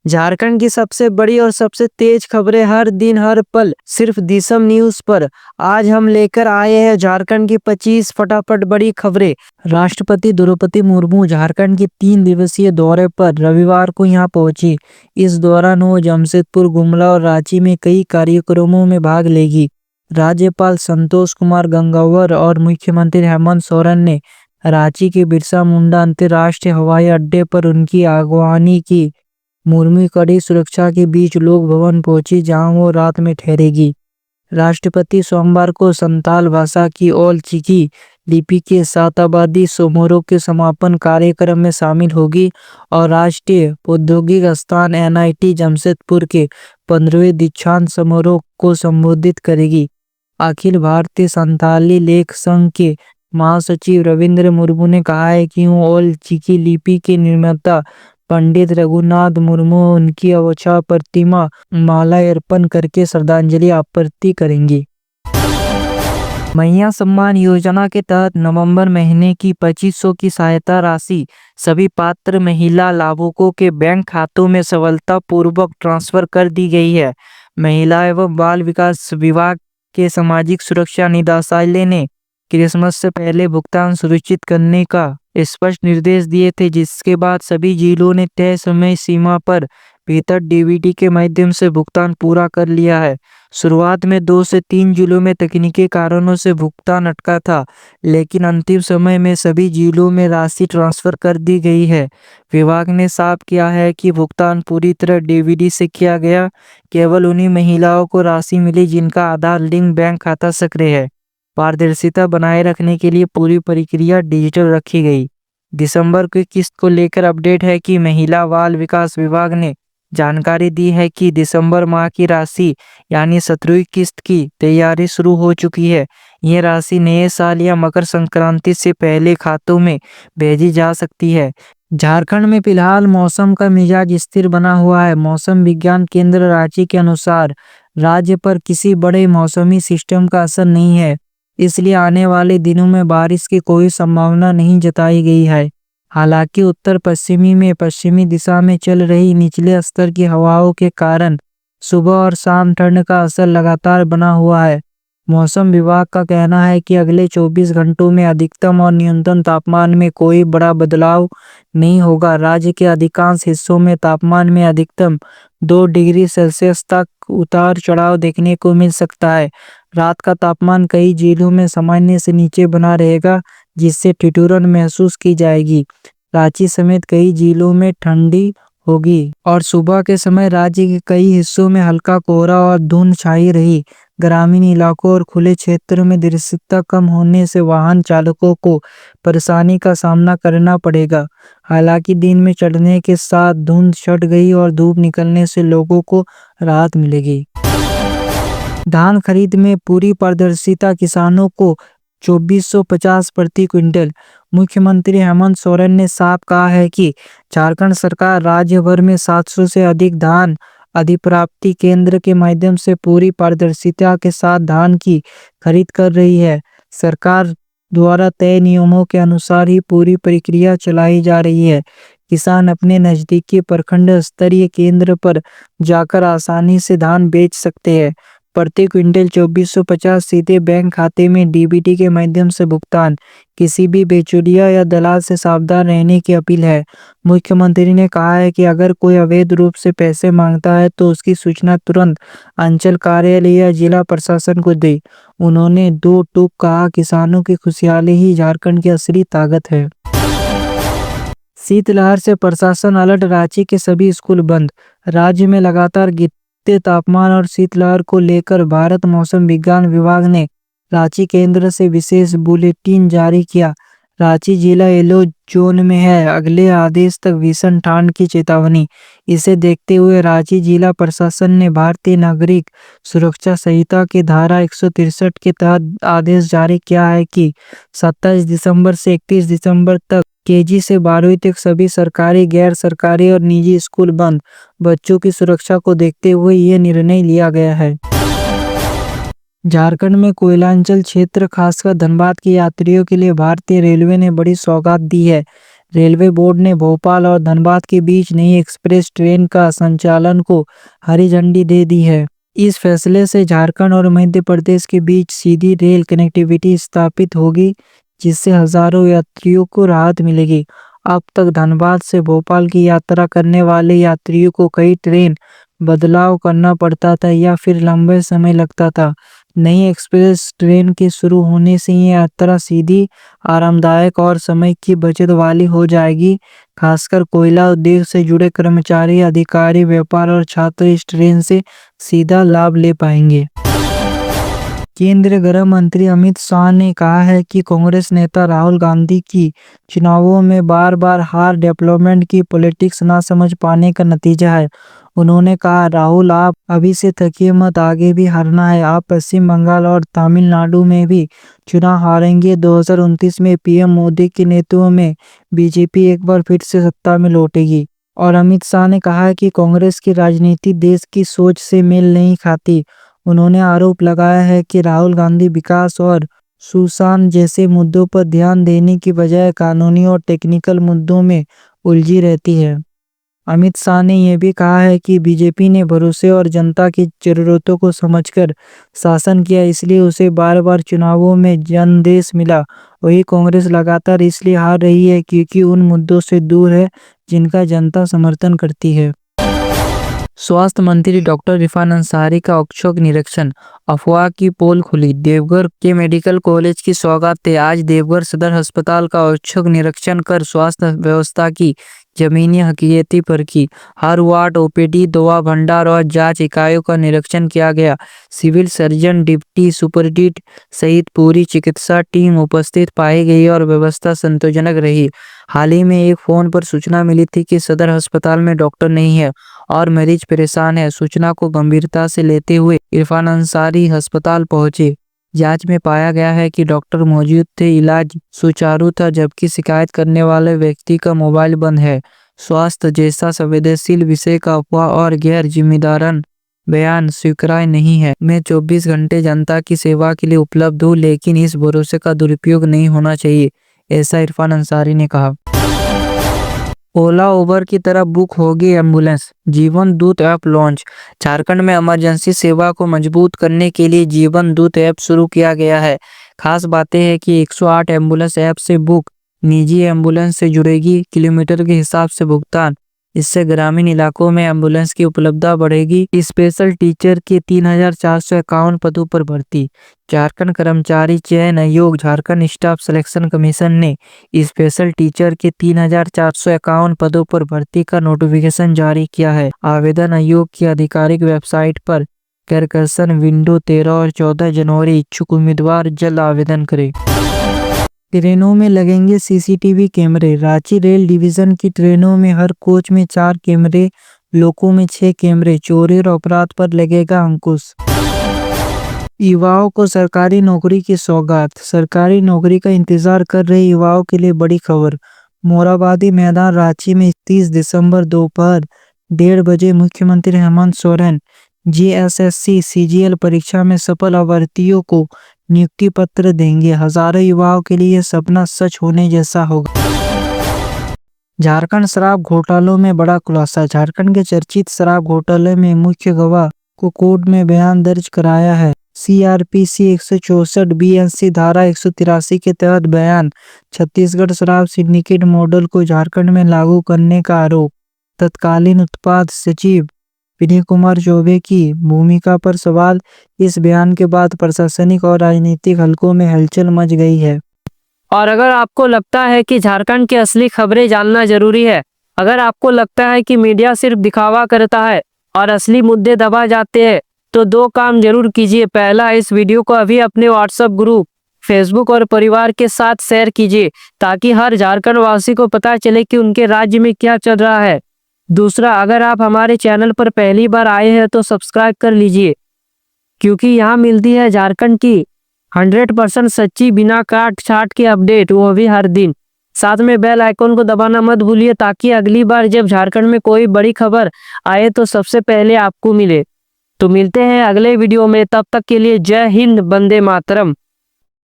झारखंड की सबसे बड़ी और सबसे तेज खबरें हर दिन हर पल सिर्फ दिसम न्यूज पर। आज हम लेकर आए हैं झारखंड की 25 फटाफट बड़ी खबरें। राष्ट्रपति द्रौपदी मुर्मू झारखंड के 3 दिवसीय दौरे पर रविवार को यहां पहुंची। इस दौरान वो जमशेदपुर, गुमला और रांची में कई कार्यक्रमों में भाग लेगी। राज्यपाल संतोष कुमार गंगवार और मुख्यमंत्री हेमंत सोरेन ने रांची के बिरसा मुंडा अंतर्राष्ट्रीय हवाई अड्डे पर उनकी अगवानी की। मुर्मू कड़ी सुरक्षा के बीच लोक भवन पहुंची, जहां वो रात में ठहरेगी। राष्ट्रपति सोमवार को संताल भाषा की ओल चिकी लिपि के शताब्दी समारोह के समापन कार्यक्रम में शामिल होगी और राष्ट्रीय प्रौद्योगिक संस्थान NIT जमशेदपुर के 15वें दीक्षांत समारोह को संबोधित करेगी। अखिल भारतीय संताली लेख संघ के महासचिव रविंद्र मुर्मू ने कहा है कि वो ओल चिकी लिपि के निर्माता पंडित रघुनाथ मुर्मू उनकी अवछा प्रतिमा माला अर्पण करके श्रद्धांजलि अर्पित करेंगी। मैया सम्मान योजना के तहत नवंबर महीने की 2500 की सहायता राशि सभी पात्र महिला लाभुकों के बैंक खातों में सफलतापूर्वक ट्रांसफर कर दी गई है। महिला एवं बाल विकास विभाग के सामाजिक सुरक्षा निदेशालय ने क्रिसमस से पहले भुगतान सुनिश्चित करने का स्पष्ट निर्देश दिए थे, जिसके बाद सभी जिलों ने तय समय सीमा पर भीतर DBT के माध्यम से भुगतान पूरा कर लिया है। शुरुआत में 2 से 3 जिलों में तकनीकी कारणों से भुगतान अटका था, लेकिन अंतिम समय में सभी जिलों में राशि ट्रांसफर कर दी गई है। विभाग ने साफ किया है कि भुगतान पूरी तरह DBT से किया गया। केवल उन्हीं महिलाओं को राशि मिली जिनका आधार लिंक बैंक खाता सक्रिय है। पारदर्शिता बनाए रखने के लिए पूरी प्रक्रिया डिजिटल रखी गई। दिसंबर की किस्त को लेकर अपडेट है कि महिला बाल विकास विभाग ने जानकारी दी है कि दिसंबर माह की राशि यानी 17वीं किस्त की तैयारी शुरू हो चुकी है। यह राशि नए साल या मकर संक्रांति से पहले खातों में भेजी जा सकती है। झारखंड में फिलहाल मौसम का मिजाज स्थिर बना हुआ है। मौसम विज्ञान केंद्र रांची के अनुसार राज्य पर किसी बड़े मौसमी सिस्टम का असर नहीं है, इसलिए आने वाले दिनों में बारिश की कोई संभावना नहीं जताई गई है। हालांकि उत्तर पश्चिमी में पश्चिमी दिशा में चल रही निचले स्तर की हवाओं के कारण सुबह और शाम ठंड का असर लगातार बना हुआ है। मौसम विभाग का कहना है कि अगले 24 घंटों में अधिकतम और न्यूनतम तापमान में कोई बड़ा बदलाव नहीं होगा। राज्य के अधिकांश हिस्सों में तापमान में अधिकतम 2 डिग्री सेल्सियस तक उतार चढ़ाव देखने को मिल सकता है। रात का तापमान कई जिलों में सामान्य से नीचे बना रहेगा, जिससे ठिठुरन महसूस की जाएगी। रांची समेत कई जिलों में ठंडी होगी और सुबह के समय राज्य के कई हिस्सों में हल्का कोहरा और धुंध छाई रही। ग्रामीण इलाकों और खुले क्षेत्रों में दृश्यता कम होने से वाहन चालकों को परेशानी का सामना करना पड़ेगा। हालांकि दिन में चढ़ने के साथ धुंध छट गई और धूप निकलने से लोगों को राहत मिलेगी। धान खरीद में पूरी पारदर्शिता, किसानों को 2450 प्रति क्विंटल। मुख्यमंत्री हेमंत सोरेन ने साफ कहा है कि झारखंड सरकार राज्य भर में 700 से अधिक धान अधिप्राप्ति केंद्र के माध्यम से पूरी पारदर्शिता के साथ धान की खरीद कर रही है। सरकार द्वारा तय नियमों के अनुसार ही पूरी प्रक्रिया चलाई जा रही है। किसान अपने नजदीकी प्रखंड स्तरीय केंद्र पर जाकर आसानी से धान बेच सकते हैं। प्रति क्विंटल 2450 सीधे बैंक खाते में DBT के माध्यम से भुगतान। किसी भी बेचौलिया या दलाल से सावधान रहने की अपील है। मुख्यमंत्री ने कहा है कि अगर कोई अवैध रूप से पैसे मांगता है तो उसकी सूचना तुरंत अंचल कार्यालय या जिला प्रशासन को दे। उन्होंने 2 टूक कहा, किसानों की खुशहाली ही झारखंड की असली ताकत है। शीतलहर से प्रशासन अलर्ट, रांची के सभी स्कूल बंद। राज्य में लगातार तापमान और शीतलहर को लेकर भारत मौसम विज्ञान विभाग ने रांची केंद्र से विशेष बुलेटिन जारी किया। रांची जिला येलो जोन में है। अगले आदेश तक भीषण ठंड की चेतावनी। इसे देखते हुए रांची जिला प्रशासन ने भारतीय नागरिक सुरक्षा संहिता की धारा 163 के तहत आदेश जारी किया है कि 27 दिसंबर से 31 दिसंबर तक KG से 12वीं तक सभी सरकारी, गैर सरकारी और निजी स्कूल बंद। बच्चों की सुरक्षा को देखते हुए ये निर्णय लिया गया है। झारखंड में कोयलांचल क्षेत्र खासकर धनबाद के यात्रियों के लिए भारतीय रेलवे ने बड़ी सौगात दी है। रेलवे बोर्ड ने भोपाल और धनबाद के बीच नई एक्सप्रेस ट्रेन का संचालन को हरी झंडी दे दी है। इस फैसले से झारखंड और मध्य प्रदेश के बीच सीधी रेल कनेक्टिविटी स्थापित होगी, जिससे हजारों यात्रियों को राहत मिलेगी। अब तक धनबाद से भोपाल की यात्रा करने वाले यात्रियों को कई ट्रेन बदलाव करना पड़ता था या फिर लंबे समय लगता था। नई एक्सप्रेस ट्रेन के शुरू होने से ये यात्रा सीधी, आरामदायक और समय की बचत वाली हो जाएगी। खासकर कोयला उद्योग से जुड़े कर्मचारी, अधिकारी, व्यापार और छात्र इस ट्रेन से सीधा लाभ ले पाएंगे। केंद्रीय गृह मंत्री अमित शाह ने कहा है कि कांग्रेस नेता राहुल गांधी की चुनावों में बार बार हार डेवलपमेंट की पॉलिटिक्स ना समझ पाने का नतीजा है। उन्होंने कहा, राहुल, आप अभी से थकिए मत, आगे भी हारना है। आप पश्चिम बंगाल और तमिलनाडु में भी चुनाव हारेंगे। 2029 में पीएम मोदी के नेतृत्व में बीजेपी एक बार फिर से सत्ता में लौटेगी। और अमित शाह ने कहा कि कांग्रेस की राजनीति देश की सोच से मेल नहीं खाती। उन्होंने आरोप लगाया है कि राहुल गांधी विकास और सुशासन जैसे मुद्दों पर ध्यान देने की बजाय कानूनी और टेक्निकल मुद्दों में उलझी रहती है। अमित शाह ने यह भी कहा है कि बीजेपी ने भरोसे और जनता की जरूरतों को समझकर शासन किया, इसलिए उसे बार बार चुनावों में जनादेश मिला। वही कांग्रेस लगातार इसलिए हार रही है क्योंकि उन मुद्दों से दूर है जिनका जनता समर्थन करती है। स्वास्थ्य मंत्री डॉक्टर इरफान अंसारी का औचक निरीक्षण, अफवाह की पोल खुली। देवघर के मेडिकल कॉलेज की सौगात थे। आज देवघर सदर अस्पताल का औचक निरीक्षण कर स्वास्थ्य व्यवस्था की जमीनी हकीकतें परखी। हर वार्ड, ओपीडी, दवा भंडार और जांच इकाइयों का निरीक्षण किया गया। सिविल सर्जन, डिप्टी सुपरिटेंडेंट सहित पूरी चिकित्सा टीम उपस्थित पाई गई और व्यवस्था संतोषजनक रही। हाल ही में एक फोन पर सूचना मिली थी कि सदर अस्पताल में डॉक्टर नहीं है और मरीज परेशान है। सूचना को गंभीरता से लेते हुए इरफान अंसारी अस्पताल पहुंचे। जांच में पाया गया है कि डॉक्टर मौजूद थे, इलाज सुचारू था, जबकि शिकायत करने वाले व्यक्ति का मोबाइल बंद है। स्वास्थ्य जैसा संवेदनशील विषय का अफवाह और गैर जिम्मेदाराना बयान स्वीकार्य नहीं है। मैं 24 घंटे जनता की सेवा के लिए उपलब्ध हूँ, लेकिन इस भरोसे का दुरुपयोग नहीं होना चाहिए, ऐसा इरफान अंसारी ने कहा। ओला उबर की तरह बुक होगी एम्बुलेंस, जीवन दूत ऐप लॉन्च। झारखंड में इमरजेंसी सेवा को मजबूत करने के लिए जीवन दूत ऐप शुरू किया गया है। खास बातें हैं कि 108 एम्बुलेंस ऐप से बुक, निजी एम्बुलेंस से जुड़ेगी, किलोमीटर के हिसाब से भुगतान। इससे ग्रामीण इलाकों में एम्बुलेंस की उपलब्धता बढ़ेगी। स्पेशल टीचर के 3,451 पदों पर भर्ती। झारखंड कर्मचारी चयन आयोग, झारखंड स्टाफ सिलेक्शन कमीशन ने स्पेशल टीचर के 3,451 पदों पर भर्ती का नोटिफिकेशन जारी किया है। आवेदन आयोग की आधिकारिक वेबसाइट पर कैलकुलेशन विंडो 13 और 14 जनवरी। इच्छुक उम्मीदवार जल्द आवेदन करें। ट्रेनों में लगेंगे सीसीटीवी कैमरे। रांची रेल डिवीजन की ट्रेनों में हर कोच में 4 कैमरे, लोको में 6 कैमरे। चोरी और अपराध पर लगेगा अंकुश। युवाओं को सरकारी नौकरी की सौगात। सरकारी नौकरी का इंतजार कर रहे युवाओं के लिए बड़ी खबर। मोराबादी मैदान रांची में 30 दिसंबर दोपहर 1:30 बजे मुख्यमंत्री हेमंत सोरेन जीएसएससी सीजीएल परीक्षा में सफल अभ्यर्थियों को नियुक्ति पत्र देंगे। हजारों युवाओं के लिए यह सपना सच होने जैसा होगा। झारखंड शराब घोटालों में बड़ा खुलासा। झारखंड के चर्चित शराब घोटाले में मुख्य गवाह को कोर्ट में बयान दर्ज कराया है। सीआरपीसी 164 बीएनसी धारा 183 के तहत बयान। छत्तीसगढ़ शराब सिंडिकेट मॉडल को झारखंड में लागू करने का आरोप। तत्कालीन उत्पाद सचिव विनय कुमार चौबे की भूमिका पर सवाल। इस बयान के बाद प्रशासनिक और राजनीतिक हलकों में हलचल मच गई है। और अगर आपको लगता है कि झारखंड की असली खबरें जानना जरूरी है, अगर आपको लगता है कि मीडिया सिर्फ दिखावा करता है और असली मुद्दे दबा जाते हैं, तो 2 काम जरूर कीजिए। पहला, इस वीडियो को अभी अपने व्हाट्सएप ग्रुप, फेसबुक और परिवार के साथ शेयर कीजिए, ताकि हर झारखंड वासी को पता चले कि उनके राज्य में क्या चल रहा है। दूसरा, अगर आप हमारे चैनल पर पहली बार आए हैं तो सब्सक्राइब कर लीजिए, क्योंकि यहाँ मिलती है झारखंड की 100% सच्ची, बिना काट छाट के अपडेट, वो भी हर दिन। साथ में बेल आइकन को दबाना मत भूलिए, ताकि अगली बार जब झारखंड में कोई बड़ी खबर आए तो सबसे पहले आपको मिले। तो मिलते हैं अगले वीडियो में, तब तक के लिए जय हिंद, वंदे मातरम।